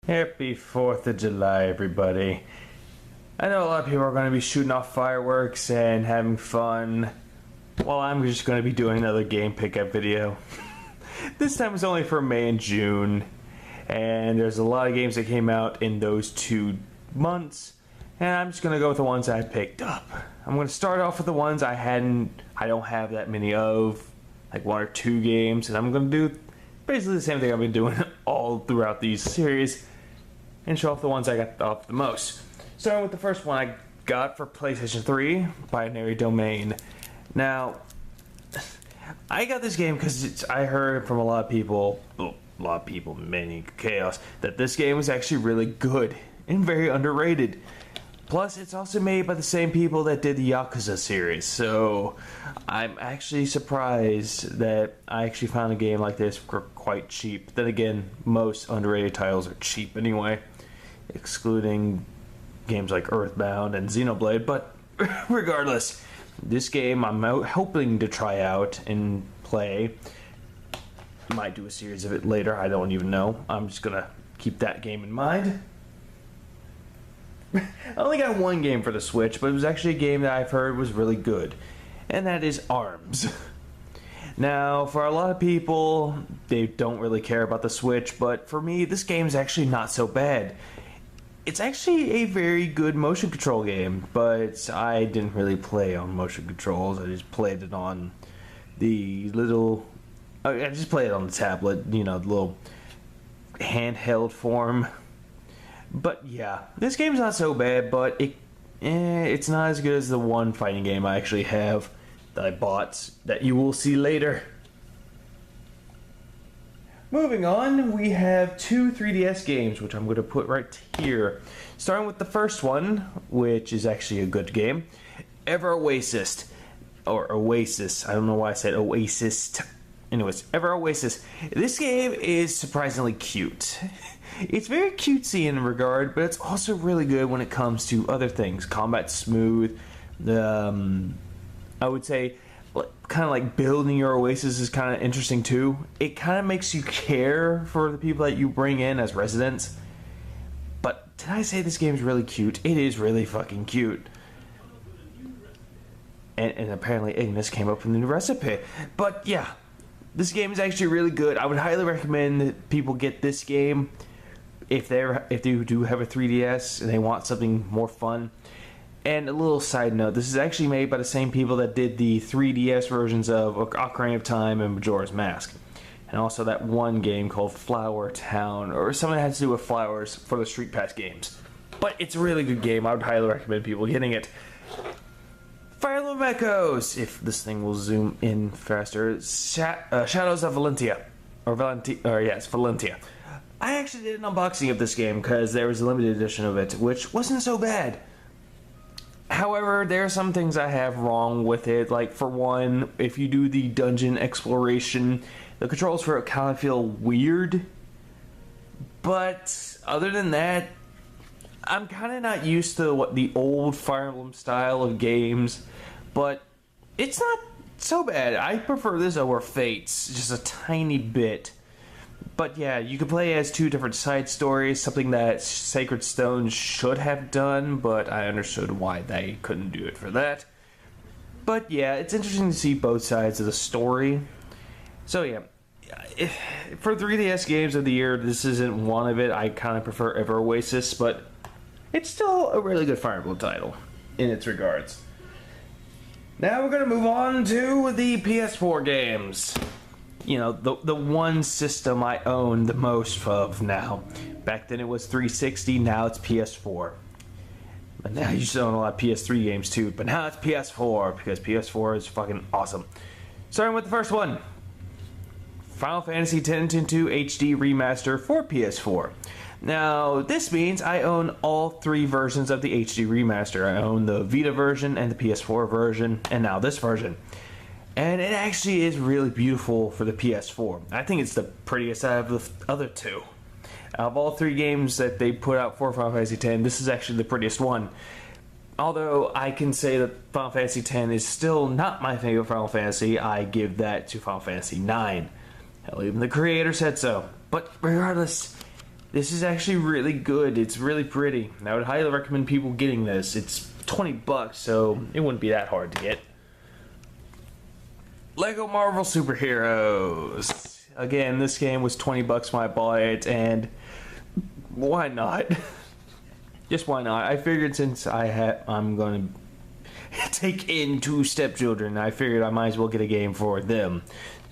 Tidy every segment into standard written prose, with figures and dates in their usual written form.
Happy 4th of July, everybody. I know a lot of people are going to be shooting off fireworks and having fun. Well, I'm just going to be doing another game pickup video. This time it's only for May and June. And there's a lot of games that came out in those 2 months. And I'm just going to go with the ones I picked up. I'm going to start off with the ones I don't have that many of. Like 1 or 2 games. And I'm going to do basically the same thing I've been doing all throughout these series. And show off the ones I got off the most. Starting with the first one I got for PlayStation 3, Binary Domain. Now, I got this game because I heard from a lot of people, many chaos, that this game was actually really good and very underrated. Plus, it's also made by the same people that did the Yakuza series, so I'm actually surprised that I actually found a game like this for quite cheap. Then again, most underrated titles are cheap anyway, excluding games like Earthbound and Xenoblade, but regardless, this game I'm hoping to try out and play. Might do a series of it later, I don't even know. I'm just gonna keep that game in mind. I only got 1 game for the Switch, but it was actually a game that I've heard was really good, and that is ARMS. Now, for a lot of people, they don't really care about the Switch, but for me, this game is actually not so bad. It's actually a very good motion control game, but I didn't really play on motion controls. I just played it on the little... I just played it on the tablet, you know, the little handheld form. But yeah, this game's not so bad, but it's not as good as the one fighting game I actually have that I bought that you will see later. Moving on, we have 2 3DS games, which I'm going to put right here. Starting with the first one, which is actually a good game, Oasis. Or Oasis. I don't know why I said Oasis. Anyways, Oasis. This game is surprisingly cute. It's very cutesy in regard, but it's also really good when it comes to other things. Combat's smooth. I would say kind of like building your oasis is kind of interesting too. It kind of makes you care for the people that you bring in as residents. But did I say this game is really cute? It is really fucking cute. And apparently Ignis came up with a new recipe. But yeah, this game is actually really good. I would highly recommend that people get this game if they do have a 3DS and they want something more fun. And a little side note, this is actually made by the same people that did the 3DS versions of Ocarina of Time and Majora's Mask. And also that one game called Flower Town, or something that has to do with flowers for the Street Pass games. But it's a really good game. I would highly recommend people getting it. Fire Emblem Echoes, if this thing will zoom in faster. Shadows of Valentia. It's Valentia. I actually did an unboxing of this game because there was a limited edition of it, which wasn't so bad. However, there are some things I have wrong with it. Like, for one, if you do the dungeon exploration, the controls for it kind of feel weird. But other than that, I'm kind of not used to the old Fire Emblem style of games. But it's not so bad. I prefer this over Fates just a tiny bit. But yeah, you can play as 2 different side stories, something that Sacred Stone should have done, but I understood why they couldn't do it for that. But yeah, it's interesting to see both sides of the story. So yeah, for 3DS games of the year, this isn't one of it. I kind of prefer Oasis, but it's still a really good Fire Emblem title in its regards. Now we're going to move on to the PS4 games. You know, the one system I own the most of now. Back then it was 360, now it's PS4. But now you still own a lot of PS3 games too, but now it's PS4, because PS4 is fucking awesome. Starting with the first one. Final Fantasy X-2 HD Remaster for PS4. Now, this means I own all 3 versions of the HD Remaster. I own the Vita version and the PS4 version, and now this version. And it actually is really beautiful for the PS4. I think it's the prettiest out of the other 2. Out of all 3 games that they put out for Final Fantasy X, this is actually the prettiest one. Although I can say that Final Fantasy X is still not my favorite Final Fantasy, I give that to Final Fantasy IX. Hell, even the creator said so. But regardless, This is actually really good. It's really pretty. I would highly recommend people getting this. It's $20, so it wouldn't be that hard to get. Lego Marvel Superheroes. Again, this game was $20 when I bought it, and why not? Just why not? I figured since I'm going to take in 2 stepchildren, I figured I might as well get a game for them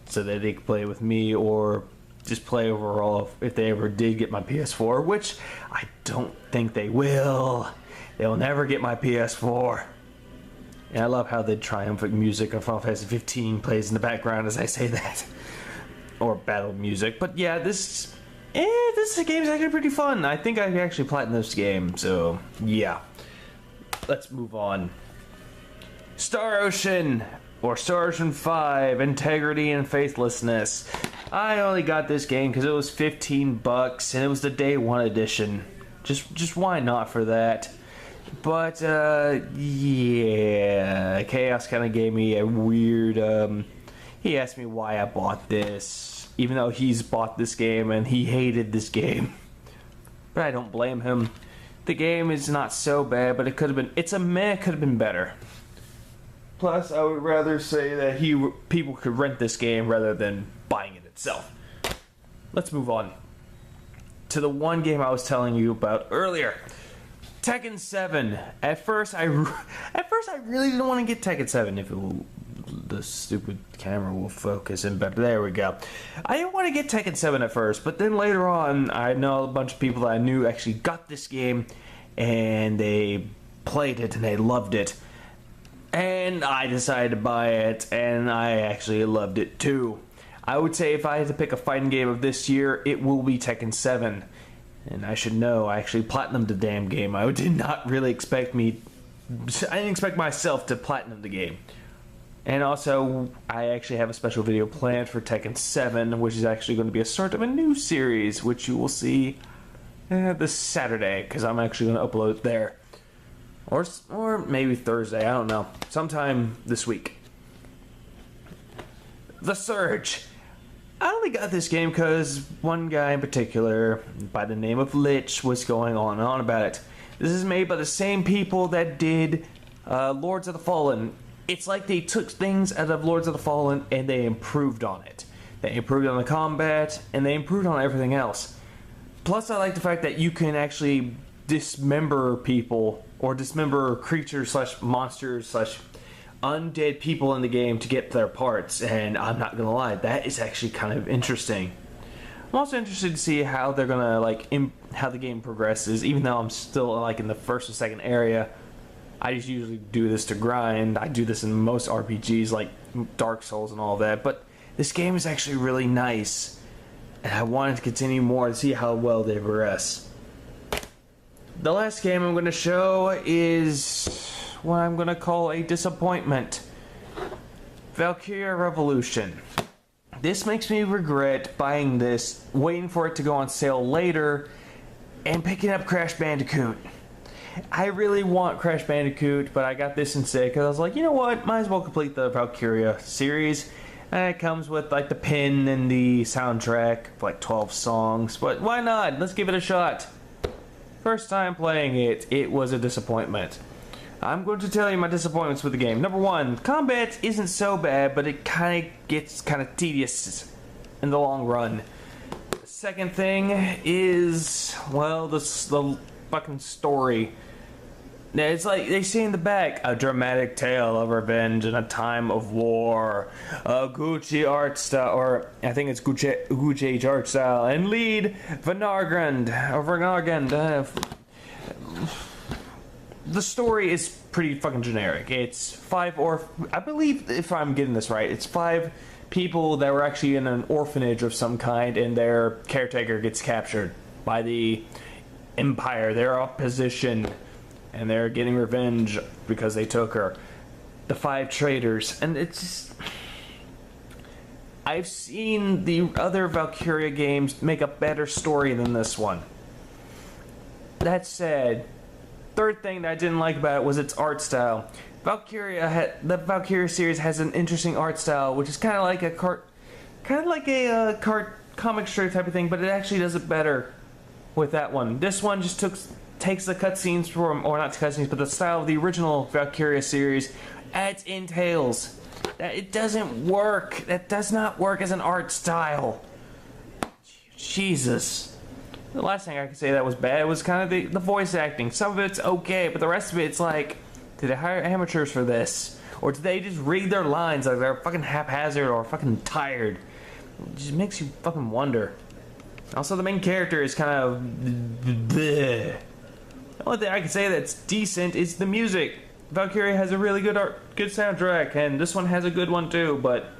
so that they could play with me or just play overall if they ever did get my PS4, which I don't think they will. They'll never get my PS4. And I love how the triumphant music of Final Fantasy 15 plays in the background as I say that. Or battle music. But yeah, this game is actually pretty fun. I think I can actually platinum this game, so yeah. Let's move on. Star Ocean, or Star Ocean 5, Integrity and Faithlessness. I only got this game because it was $15 and it was the day 1 edition. Just why not for that? But yeah, Chaos kind of gave me a weird. He asked me why I bought this, even though he's bought this game and he hated this game. But I don't blame him. The game is not so bad, but it could have been. It's a meh. Could have been better. Plus, I would rather say that people could rent this game rather than buying it itself. Let's move on to the one game I was telling you about earlier. Tekken 7. At first I really didn't want to get Tekken 7 if the stupid camera will focus, and but there we go. I didn't want to get Tekken 7 at first, but then later on I know a bunch of people that I knew actually got this game and they played it and they loved it. And I decided to buy it and I actually loved it too. I would say if I had to pick a fighting game of this year, it will be Tekken 7. And I should know, I actually platinumed the damn game. I did not really expect I didn't expect myself to platinum the game. And also, I actually have a special video planned for Tekken 7, which is actually going to be a start of a new series, which you will see this Saturday, because I'm actually going to upload it there. Or maybe Thursday, I don't know. Sometime this week. The Surge. I only got this game because one guy in particular, by the name of Lich, was going on and on about it. This is made by the same people that did Lords of the Fallen. It's like they took things out of Lords of the Fallen and they improved on it. They improved on the combat and they improved on everything else. Plus, I like the fact that you can actually dismember people or dismember creatures slash monsters slash undead people in the game to get their parts, and I'm not gonna lie, that is actually kind of interesting. I'm also interested to see how they're gonna how the game progresses. Even though I'm still like in the first or second area, I just usually do this to grind. I do this in most RPGs like Dark Souls and all that, but this game is actually really nice, and I wanted to continue more to see how well they progress. The last game I'm going to show is what I'm going to call a disappointment. Valkyria Revolution. This makes me regret buying this, waiting for it to go on sale later, and picking up Crash Bandicoot. I really want Crash Bandicoot, but I got this instead because I was like, you know what, might as well complete the Valkyria series. And it comes with like the pin and the soundtrack, like 12 songs, but why not? Let's give it a shot. First time playing it, it was a disappointment. I'm going to tell you my disappointments with the game. Number 1, combat isn't so bad, but it kind of gets kind of tedious in the long run. The second thing is, well, the fucking story. Now, it's like they say in the back, a dramatic tale of revenge in a time of war, a Gucci art style, or I think it's Gucci art style, and lead Vanargand. The story is pretty fucking generic. It's 5, or I believe, if I'm getting this right, it's 5 people that were actually in an orphanage of some kind, and their caretaker gets captured by the Empire, their opposition, and they're getting revenge because they took her. The 5 traitors, and it's just... I've seen the other Valkyria games make a better story than this one. That said, third thing that I didn't like about it was its art style. The Valkyria series has an interesting art style, which is kind of like a comic strip type of thing, but it actually does it better. with that one. This one just takes the cutscenes from, or not cutscenes, but the style of the original Valkyria series, adds in Tails. That it doesn't work. That does not work as an art style. Jesus. The last thing I could say that was bad was kind of the voice acting. Some of it's okay, but the rest of it's like, did they hire amateurs for this? Or did they just read their lines like they're fucking haphazard or fucking tired? It just makes you fucking wonder. Also, the main character is kind of bleh. The only thing I can say that's decent is the music. Valkyria has a really good soundtrack, and this one has a good one too, but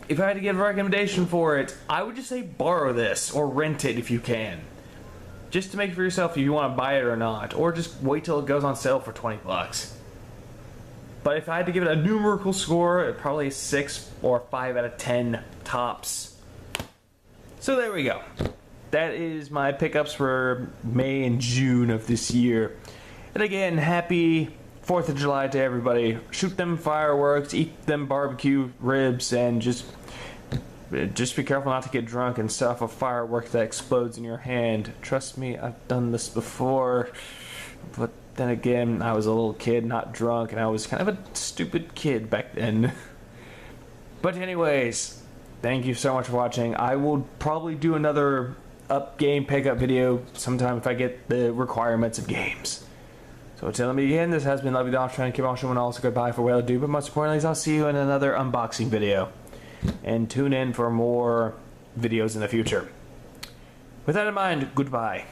if I had to give a recommendation for it, I would just say borrow this, or rent it if you can. Just to make it for yourself if you want to buy it or not, or just wait till it goes on sale for 20 bucks. But if I had to give it a numerical score, probably a 6 or 5 out of 10 tops. So there we go. That is my pickups for May and June of this year. And again, happy 4th of July to everybody. Shoot them fireworks, eat them barbecue ribs, and just be careful not to get drunk and set off a firework that explodes in your hand. Trust me, I've done this before. But then again, I was a little kid, not drunk, and I was kind of a stupid kid back then. But anyways, thank you so much for watching. I will probably do another game pickup video sometime if I get the requirements of games. So until me again, this has been Lovey Dom trying to keep on showing also goodbye for what I do, but most importantly, I'll see you in another unboxing video. And tune in for more videos in the future. With that in mind, goodbye.